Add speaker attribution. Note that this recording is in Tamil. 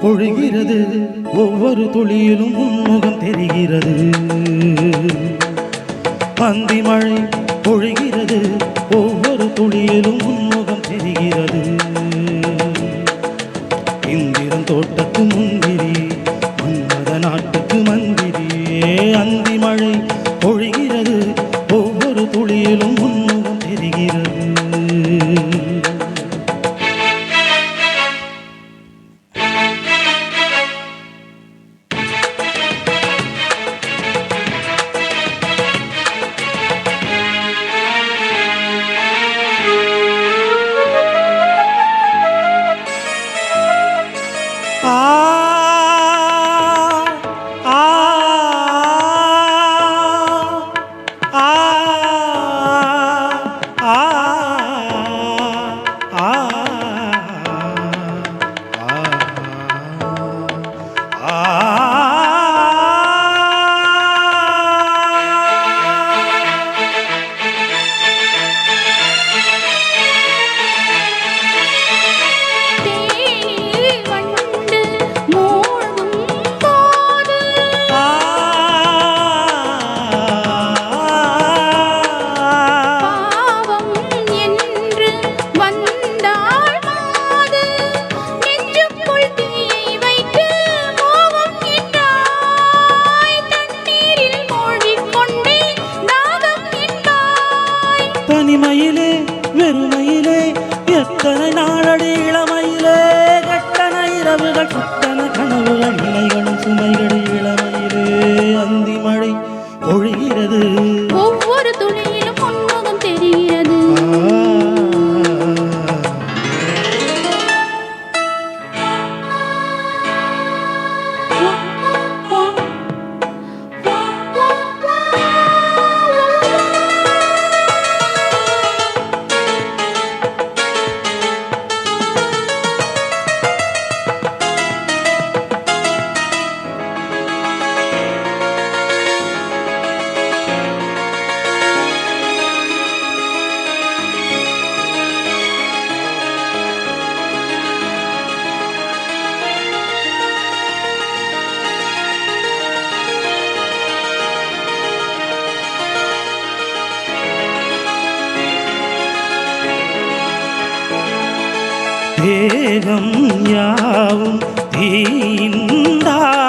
Speaker 1: பொழிகிறது ஒவ்வொரு துளியிலும் உன்முகம் தெரிகிறது பந்தி மழை பொழிகிறது ஒவ்வொரு துளியிலும் உன்முகம் தெரிகிறது இந்திரன் தோட்டத்து முந்திரி மன்மத நாட்டுக்கு மந்திரியே அந்தி மழை பொழிகிறது ஒவ்வொரு துளியிலும் உன்முகம் தெரிகிறது தனிமையிலே வெறுமையிலே எத்தனை நாளடி இளமையிலே கட்டண இரவுகள் சுத்தன கனவுகள் இலைகளும் சுமைகள் இளமையிலே அந்தி மழை பொழிகிறது
Speaker 2: ஒவ்வொரு துளியிலும் உன்முகம் தெரிகிறது
Speaker 1: தேகம் யாவும் தீந்தாடும்